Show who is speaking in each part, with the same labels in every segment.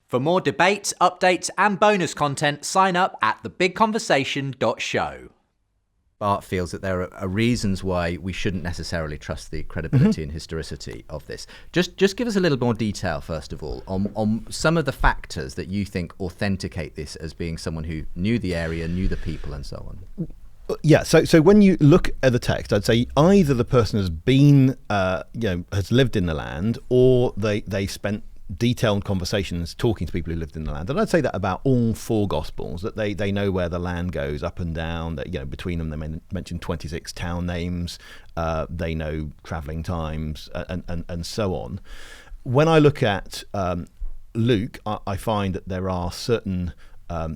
Speaker 1: For more debates, updates, and bonus content, sign up at thebigconversation.show. Bart feels that there are reasons why we shouldn't necessarily trust the credibility and historicity of this. Just give us a little more detail, first of all, on some of the factors that you think authenticate this as being someone who knew the area, knew the people, and so on.
Speaker 2: Yeah, so when you look at the text, I'd say either the person has been, has lived in the land, or they spent detailed conversations talking to people who lived in the land. And I'd say that about all four Gospels, that they know where the land goes up and down, that, between them they mention 26 town names, they know travelling times, and so on. When I look at Luke, I find that there are certain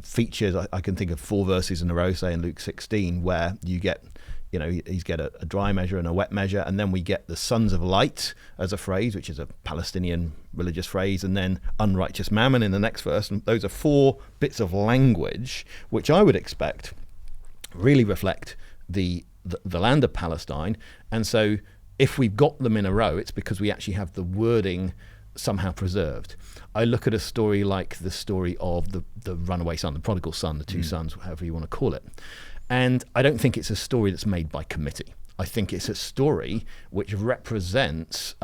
Speaker 2: features. I can think of 4 verses in a row, say in Luke 16, where you get, he's get a dry measure and a wet measure, and then we get the sons of light as a phrase, which is a Palestinian religious phrase, and then unrighteous mammon in the next verse. And those are 4 bits of language which I would expect really reflect the land of Palestine. And so if we've got them in a row, it's because we actually have the wording somehow preserved. I look at a story like the story of the runaway son, the prodigal son, the 2 sons, however you want to call it. And I don't think it's a story that's made by committee. I think it's a story which represents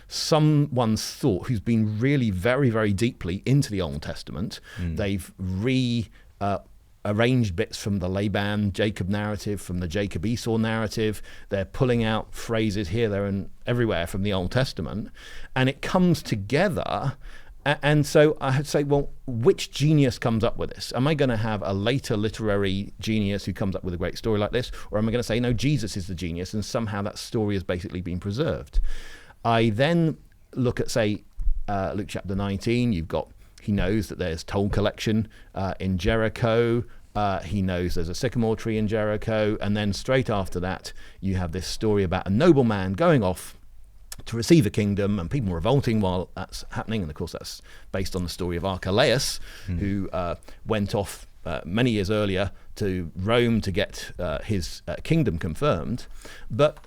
Speaker 2: someone's thought who's been really very, very deeply into the Old Testament. They've arranged bits from the Laban-Jacob narrative, from the Jacob-Esau narrative. They're pulling out phrases here, there, and everywhere from the Old Testament. And it comes together. And so I'd say, well, which genius comes up with this? Am I going to have a later literary genius who comes up with a great story like this? Or am I going to say, no, Jesus is the genius, and somehow that story has basically been preserved? I then look at, say, Luke chapter 19. He knows that there's toll collection in Jericho. He knows there's a sycamore tree in Jericho. And then straight after that, you have this story about a nobleman going off to receive a kingdom, and people revolting while that's happening. And of course, that's based on the story of Archelaus, who went off many years earlier to Rome to get his kingdom confirmed. But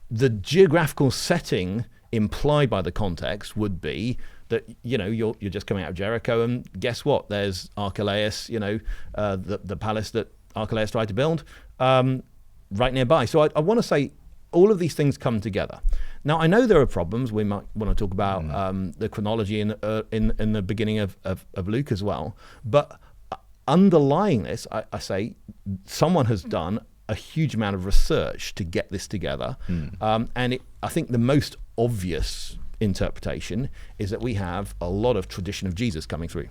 Speaker 2: the geographical setting implied by the context would be that you're just coming out of Jericho, and guess what? There's Archelaus, the palace that Archelaus tried to build, right nearby. So I want to say all of these things come together. Now, I know there are problems. We might want to talk about the chronology in the beginning of Luke as well. But underlying this, I say someone has done a huge amount of research to get this together. And I think the most obvious interpretation is that we have a lot of tradition of Jesus coming through.